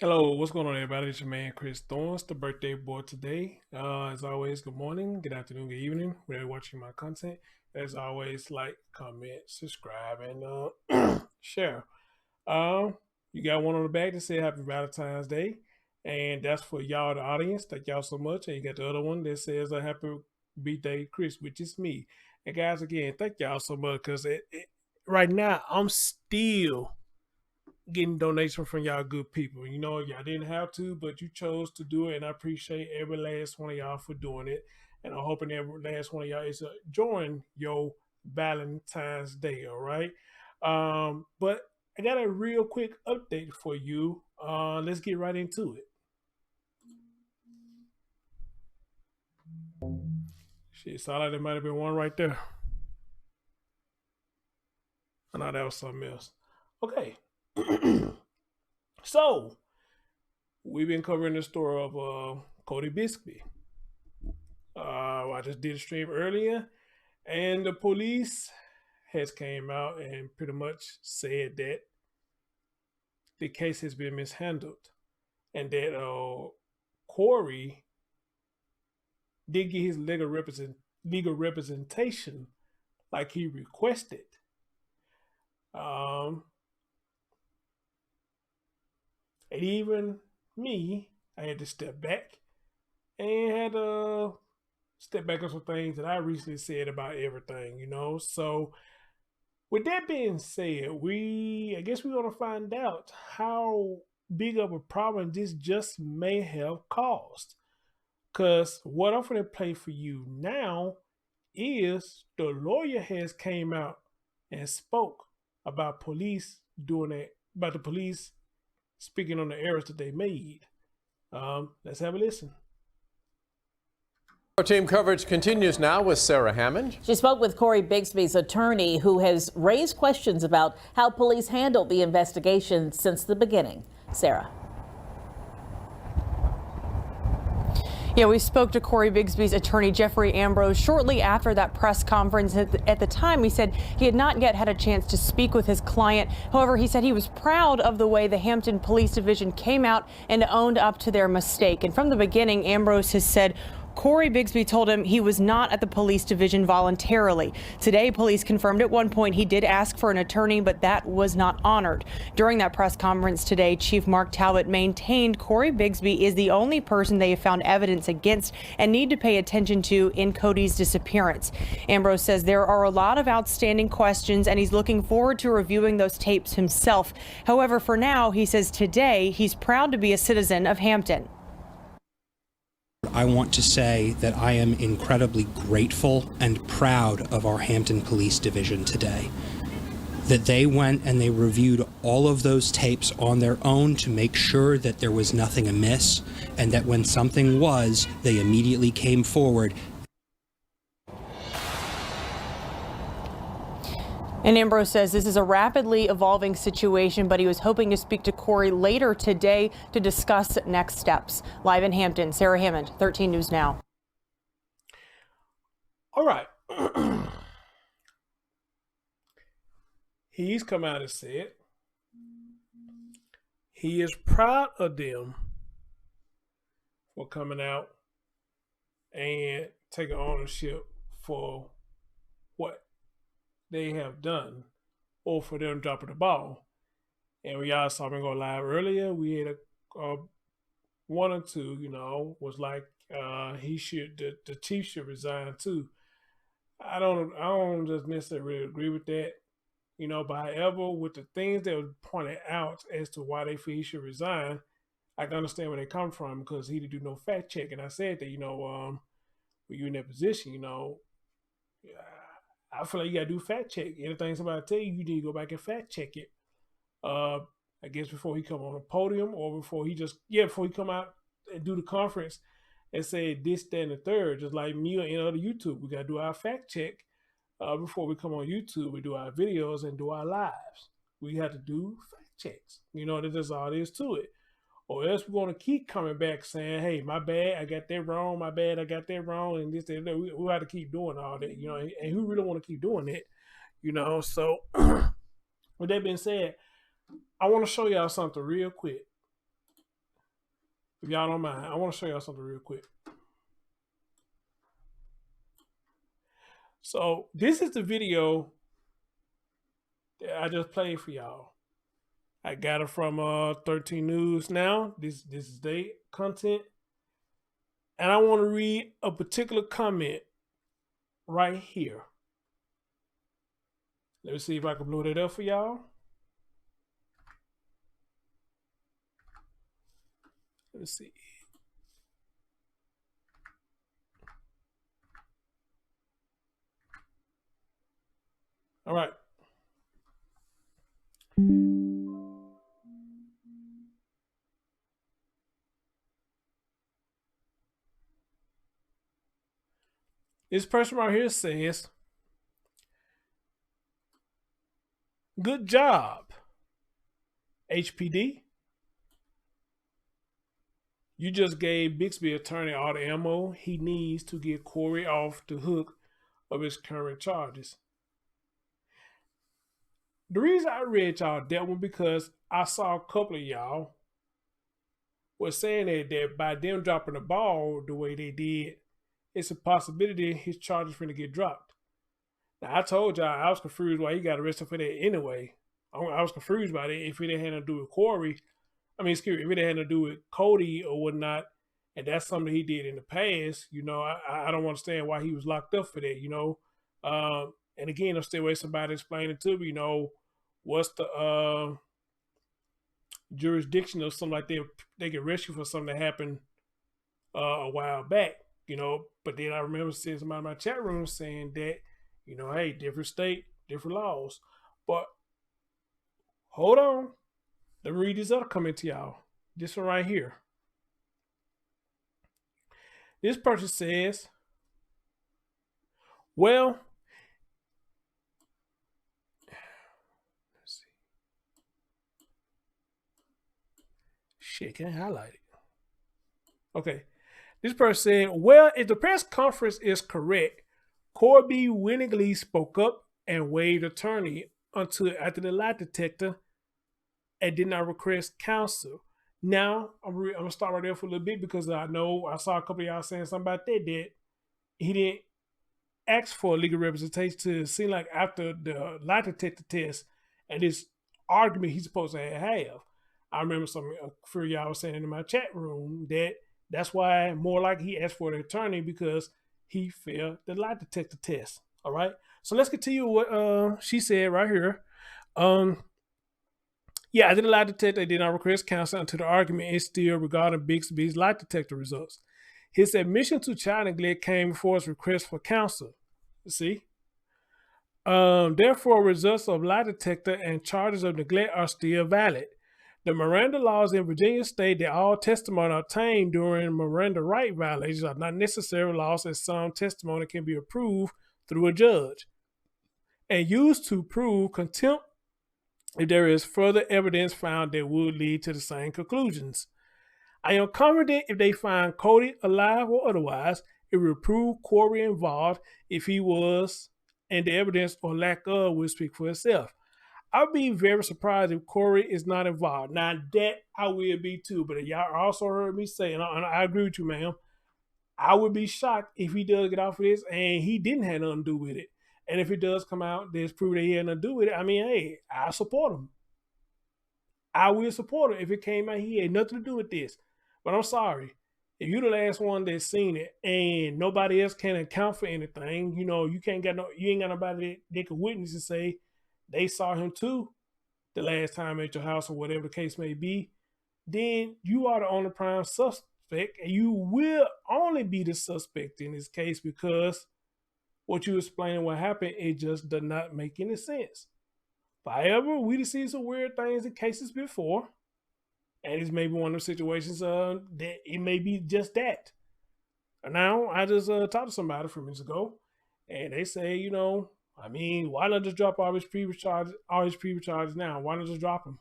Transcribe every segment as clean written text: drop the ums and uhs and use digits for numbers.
Hello, what's going on, everybody? It's your man Chris Thorns, the birthday boy today. As always, good morning, good afternoon, good evening, whenever you're watching my content. As always, like, comment, subscribe, and share. Um, you got one on the back that said Happy Valentine's Day, and that's for y'all, the audience. Thank y'all so much. And you got the other one that says a Happy Birthday, Chris, which is me. And guys, again, thank y'all so much because right now I'm still getting donations from y'all good people. You know, y'all didn't have to, but you chose to do it, and I appreciate every last one of y'all for doing it. And I'm hoping every last one of y'all is enjoying your Valentine's Day. All right. But I got a real quick update for you. Let's get right into it. Shit, sounded like there might have been one right there. I know that was something else. Okay. So we've been covering the story of Cory Bigsby. I just did a stream earlier, and the police has came out and pretty much said that the case has been mishandled, and that Cory did get his legal representation like he requested. Um, and even me, I had to step back and had to step back on some things that I recently said about everything, you know. So with that being said, I guess we're gonna find out how big of a problem this just may have caused. Cause what I'm gonna play for you now is the lawyer has came out and spoke about police doing that, about the police speaking on the errors that they made. Let's have a listen. Our team coverage continues now with Sarah Hammond. She spoke with Cory Bigsby's attorney, who has raised questions about how police handled the investigation since the beginning. Sarah. Yeah, we spoke to Cory Bigsby's attorney, Jeffrey Ambrose, shortly after that press conference. At the time, he said he had not yet had a chance to speak with his client. However, he said he was proud of the way the Hampton Police Division came out and owned up to their mistake. And from the beginning, Ambrose has said Cory Bigsby told him he was not at the police division voluntarily. Today, police confirmed at one point he did ask for an attorney, but that was not honored. During that press conference today, Chief Mark Talbot maintained Cory Bigsby is the only person they have found evidence against and need to pay attention to in Cody's disappearance. Ambrose says there are a lot of outstanding questions, and he's looking forward to reviewing those tapes himself. However, for now, he says today he's proud to be a citizen of Hampton. I want to say that I am incredibly grateful and proud of our Hampton Police Division today. That they went and they reviewed all of those tapes on their own to make sure that there was nothing amiss, and that when something was, they immediately came forward. And Ambrose says this is a rapidly evolving situation, but he was hoping to speak to Cory later today to discuss next steps. Live in Hampton, Sarah Hammond, 13 News Now. All right. He's come out and said he is proud of them for coming out and taking ownership for what they have done, or for them dropping the ball. And we all saw me go live earlier. We had a one or two, you know, was like the chief should resign too. I don't just necessarily really agree with that, you know. But however, with the things that were pointed out as to why they feel he should resign, I can understand where they come from, because he didn't do no fact check. And I said that, you know, when you're in that position, you know, I feel like you gotta do fact check. Anything somebody tell you, you need to go back and fact check it. I guess before he come on the podium, or before he come out and do the conference and say this, that, and the third. Just like me or any other YouTube, we gotta do our fact check before we come on YouTube. We do our videos and do our lives. We have to do fact checks. You know, that's all there is to it. Or else we're going to keep coming back saying, hey, my bad, I got that wrong, my bad, I got that wrong, and this, that, that. We have to keep doing all that, you know, and who really want to keep doing that, you know? So with that being said, I want to show y'all something real quick. If y'all don't mind, I want to show y'all something real quick. So this is the video that I just played for y'all. I got it from 13 News Now. This is their content. And I want to read a particular comment right here. Let me see if I can blow that up for y'all. Let's see. All right. This person right here says, "Good job, HPD. You just gave Bigsby attorney all the ammo he needs to get Cory off the hook of his current charges." The reason I read y'all that one because I saw a couple of y'all was saying that by them dropping the ball the way they did, it's a possibility his charges are going to get dropped. Now, I told y'all I was confused why he got arrested for that anyway. I was confused by it. If it had to do with Cory, if it had to do with Codi or whatnot, and that's something he did in the past, I don't understand why he was locked up for that, And again, I'm still waiting somebody explaining to me, what's the jurisdiction of something like that. They get arrested for something that happened a while back, But then I remember seeing somebody in my chat room saying that, hey, different state, different laws. But hold on. Let me read this other comment to y'all. This one right here. This person says, well, let's see. Shit, can't highlight it. Okay. This person said, well, if the press conference is correct, Cory willingly spoke up and waived attorney until after the lie detector and did not request counsel. Now, I'm going to start right there for a little bit because I know I saw a couple of y'all saying something about that he didn't ask for legal representation to seem like after the lie detector test and this argument he's supposed to have. I remember a few of y'all was saying in my chat room that's why more like he asked for an attorney because he failed the lie detector test. All right. So let's continue what she said right here. Yeah, I did a lie detector. I did not request counsel until the argument is still regarding Bigsby's lie detector results. His admission to child neglect came before his request for counsel. See? Therefore, results of lie detector and charges of neglect are still valid. The Miranda laws in Virginia state that all testimony obtained during Miranda right violations are not necessary laws, and some testimony can be approved through a judge and used to prove contempt if there is further evidence found that would lead to the same conclusions. I am confident if they find Codi alive or otherwise, it will prove Cory involved if he was, and the evidence or lack of will speak for itself. I'll be very surprised if Cory is not involved. Now, that I will be too, but y'all also heard me say, and I agree with you, ma'am, I would be shocked if he does get off of this and he didn't have nothing to do with it. And if it does come out, there's proof that he had nothing to do with it, hey, I support him. I will support him if it came out he had nothing to do with this. But I'm sorry. If you're the last one that's seen it and nobody else can account for anything, you ain't got nobody that can witness and say they saw him too the last time at your house or whatever the case may be, then you are the only prime suspect, and you will only be the suspect in this case because what you explain what happened, it just does not make any sense. However, we have seen some weird things in cases before, and it's maybe one of those situations that it may be just that. Now, I just talked to somebody a few minutes ago, and they say, why not just drop all his previous charges now? Why not just drop them?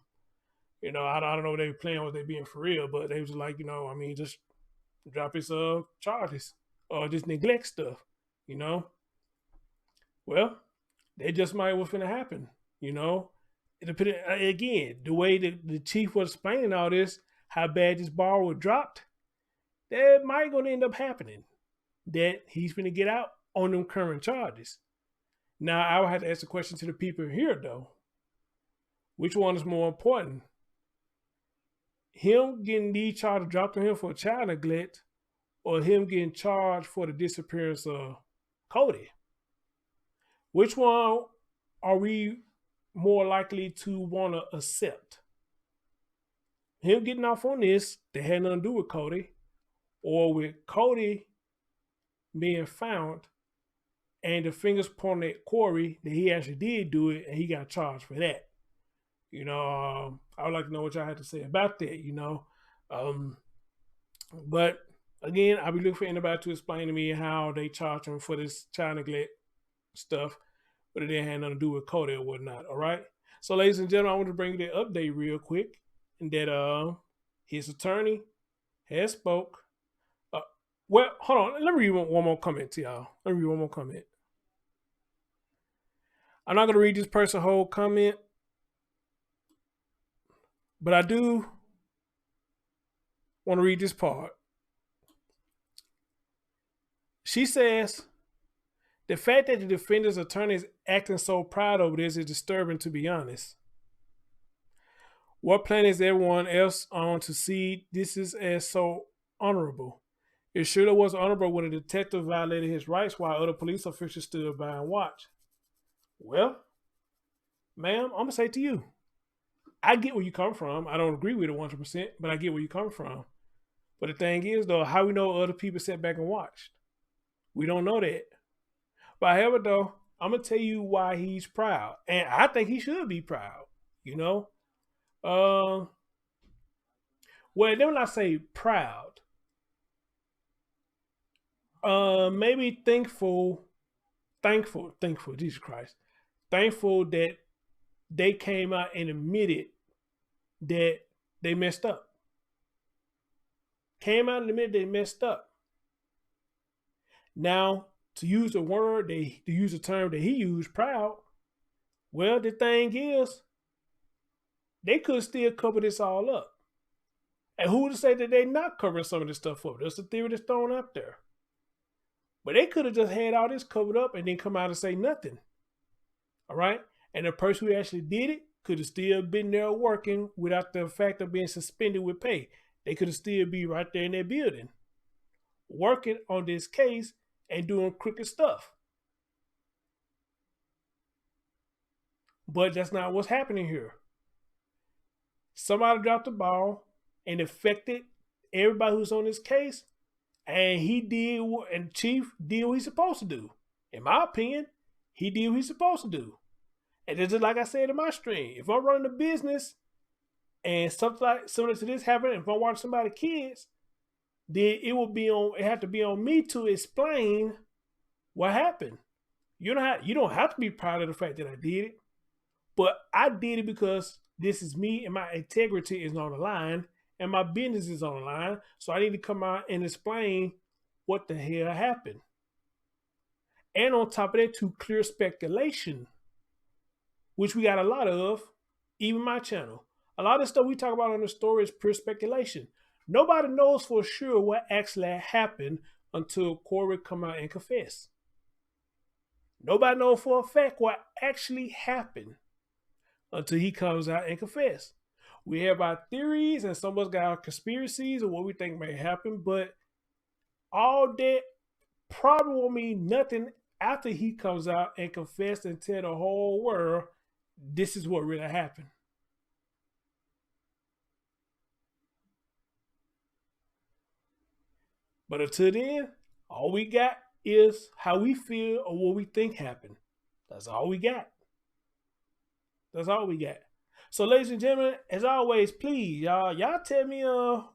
I don't know what they were playing with, they being for real, but they was like, just drop his charges or just neglect stuff, Well, they just might what's going to happen, Again, the way the chief was explaining all this, how bad this bar was dropped, that might gonna end up happening. That he's gonna get out on them current charges. Now I would have to ask the question to the people here though. Which one is more important? Him getting these charges dropped on him for child neglect, or him getting charged for the disappearance of Codi? Which one are we more likely to want to accept? Him getting off on this that had nothing to do with Codi, or with Codi being found and the fingers pointing at Cory that he actually did do it and he got charged for that? You know, I would like to know what y'all had to say about that, you know. But again, I'll be looking for anybody to explain to me how they charged him for this child neglect stuff, but it didn't have nothing to do with Codi or whatnot, all right? So, ladies and gentlemen, I want to bring you the update real quick, and that his attorney has spoke. Well, hold on. Let me read one more comment to y'all. Let me read one more comment. I'm not going to read this person's whole comment, but I do want to read this part. She says, the fact that the defendant's attorney is acting so proud over this is disturbing, to be honest. What planet is everyone else on to see this is as so honorable? It surely was honorable when a detective violated his rights while other police officials stood by and watched. Well, ma'am, I'm going to say to you, I get where you come from. I don't agree with it 100%, but I get where you come from. But the thing is, though, how we know other people sat back and watched? We don't know that. But however, though, I'm going to tell you why he's proud. And I think he should be proud, you know? Well, then when I say proud, maybe thankful, Jesus Christ. Thankful that they came out and admitted that they messed up. Came out and admitted they messed up. Now, to use the word, to use the term that he used, proud, well, the thing is, they could still cover this all up. And who to say that they're not covering some of this stuff up? That's the theory that's thrown out there. But they could have just had all this covered up and then come out and say nothing. All right? And the person who actually did it could have still been there working without the fact of being suspended with pay. They could have still be right there in their building, working on this case and doing crooked stuff. But that's not what's happening here. Somebody dropped the ball and affected everybody who's on this case, and he did, and Chief did what he's supposed to do. In my opinion, he did what he's supposed to do. And it's just like I said in my stream, if I'm running a business and something like similar to this happened, if I'm watching somebody's kids, then it have to be on me to explain what happened. You don't have to be proud of the fact that I did it, but I did it because this is me and my integrity is on the line and my business is on the line. So I need to come out and explain what the hell happened. And on top of that, to clear speculation, which we got a lot of, even my channel. A lot of stuff we talk about on the story is pure speculation. Nobody knows for sure what actually happened until Cory come out and confess. Nobody knows for a fact what actually happened until he comes out and confess. We have our theories and some of us got our conspiracies of what we think may happen, but all that probably won't mean nothing after he comes out and confess and tell the whole world this is what really happened. But until then, all we got is how we feel or what we think happened. That's all we got. That's all we got. So, ladies and gentlemen, as always, please, y'all tell me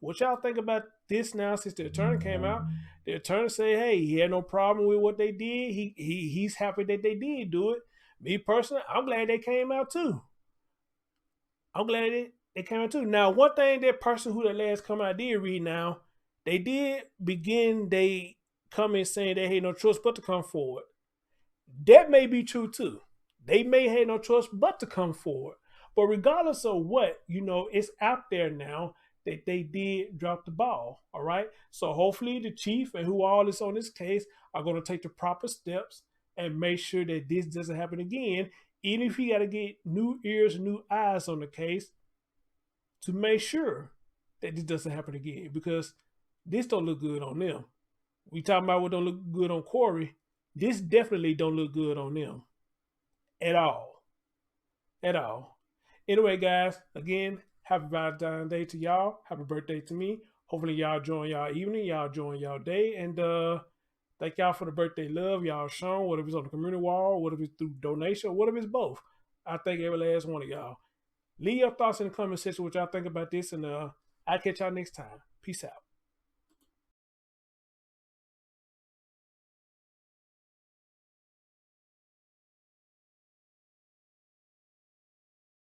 what y'all think about this now since the attorney came out. The attorney said, hey, he had no problem with what they did. He's happy that they did do it. Me personally, I'm glad they came out too. I'm glad they came out too. Now, one thing that person who that last come out did read now, they did begin they comment saying they had no choice but to come forward. That may be true too. They may have no choice but to come forward. But regardless of what, it's out there now that they did drop the ball. All right. So hopefully the chief and who all is on this case are going to take the proper steps and make sure that this doesn't happen again. Even if you got to get new ears, new eyes on the case to make sure that this doesn't happen again, because this don't look good on them. We talking about what don't look good on Cory. This definitely don't look good on them at all. At all. Anyway, guys, again, happy Valentine's Day to y'all. Happy birthday to me. Hopefully y'all enjoying y'all evening, y'all enjoying y'all day, and thank y'all for the birthday love y'all shown, whether it's on the community wall, whether it's through donation, or whether it's both. I thank every last one of y'all. Leave your thoughts in the comment section what y'all think about this, and I'll catch y'all next time. Peace out.